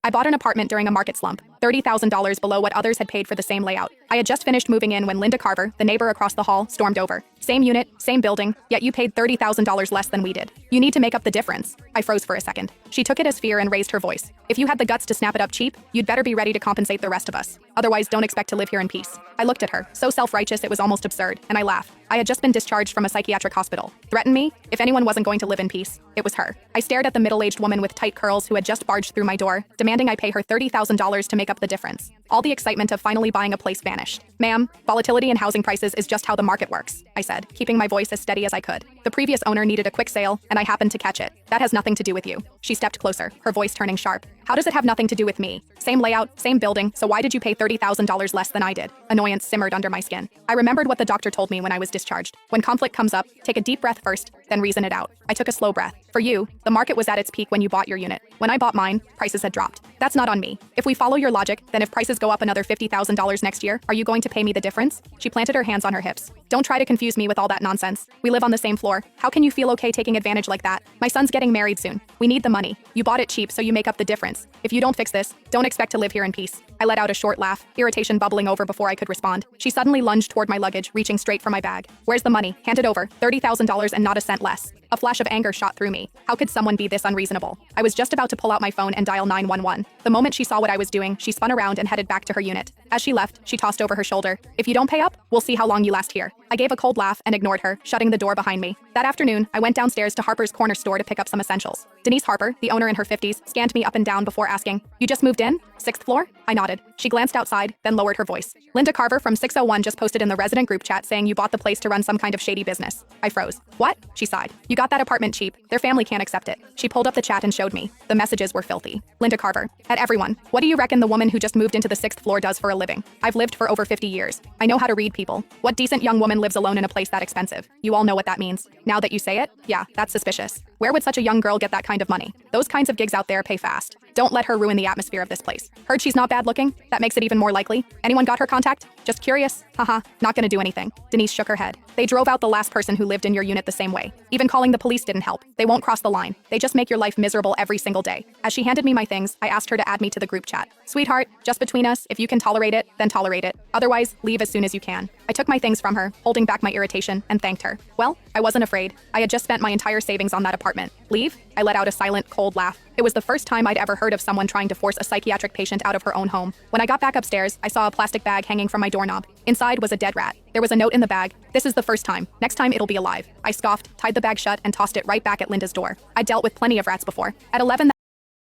I bought an apartment during a market slump, $30,000 below what others had paid for the same layout. I had just finished moving in when Linda Carver, the neighbor across the hall, stormed over. Same unit, same building, yet you paid $30,000 less than we did. You need to make up the difference. I froze for a second. She took it as fear and raised her voice. If you had the guts to snap it up cheap, you'd better be ready to compensate the rest of us. Otherwise, don't expect to live here in peace. I looked at her, so self-righteous it was almost absurd, and I laughed. I had just been discharged from a psychiatric hospital. Threaten me? If anyone wasn't going to live in peace, it was her. I stared at the middle-aged woman with tight curls who had just barged through my door, demanding I pay her $30,000 to make up the difference. All the excitement of finally buying a place vanished. Ma'am, volatility in housing prices is just how the market works, I said, keeping my voice as steady as I could. The previous owner needed a quick sale, and I happened to catch it. That has nothing to do with you. She stepped closer, her voice turning sharp. How does it have nothing to do with me? Same layout, same building, so why did you pay $30,000 less than I did? Annoyance simmered under my skin. I remembered what the doctor told me when I was discharged. When conflict comes up, take a deep breath first, then reason it out. I took a slow breath. For you, the market was at its peak when you bought your unit. When I bought mine, prices had dropped. That's not on me. If we follow your logic, then if prices go up another $50,000 next year, are you going to pay me the difference? She planted her hands on her hips. Don't try to confuse me with all that nonsense. We live on the same floor. How can you feel okay taking advantage like that? My son's getting married soon. We need the money. You bought it cheap, so you make up the difference. If you don't fix this, don't expect to live here in peace. I let out a short laugh, irritation bubbling over before I could respond. She suddenly lunged toward my luggage, reaching straight for my bag. Where's the money? Hand it over. $30,000 and not a cent less. A flash of anger shot through me. How could someone be this unreasonable? I was just about to pull out my phone and dial 911. The moment she saw what I was doing, she spun around and headed back to her unit. As she left, she tossed over her shoulder. If you don't pay up, we'll see how long you last here. I gave a cold laugh and ignored her, shutting the door behind me. That afternoon, I went downstairs to Harper's Corner store to pick up some essentials. Denise Harper, the owner in her 50s, scanned me up and down before asking, "You just moved in? 6th floor?" I nodded. She glanced outside, then lowered her voice. "Linda Carver from 601 just posted in the resident group chat saying you bought the place to run some kind of shady business." I froze. "What?" She sighed. "You got that apartment cheap. Their family can't accept it." She pulled up the chat and showed me. The messages were filthy. Linda Carver. At everyone. What do you reckon the woman who just moved into the 6th floor does for a living? I've lived for over 50 years. I know how to read people. What decent young woman lives alone in a place that expensive? You all know what that means. Now that you say it, yeah, that's suspicious. Where would such a young girl get that kind of money? Those kinds of gigs out there pay fast. Don't let her ruin the atmosphere of this place. Heard she's not bad looking? That makes it even more likely. Anyone got her contact? Just curious? Haha, not gonna do anything. Denise shook her head. They drove out the last person who lived in your unit the same way. Even calling the police didn't help. They won't cross the line. They just make your life miserable every single day. As she handed me my things, I asked her to add me to the group chat. Sweetheart, just between us, if you can tolerate it, then tolerate it. Otherwise, leave as soon as you can. I took my things from her, holding back my irritation, and thanked her. Well, I wasn't afraid. I had just spent my entire savings on that apartment. Leave? I let out a silent, cold laugh. It was the first time I'd ever heard of someone trying to force a psychiatric patient out of her own home. When I got back upstairs, I saw a plastic bag hanging from my doorknob. Inside was a dead rat. There was a note in the bag. "This is the first time. Next time it'll be alive." I scoffed, tied the bag shut, and tossed it right back at Linda's door. I dealt with plenty of rats before. At 11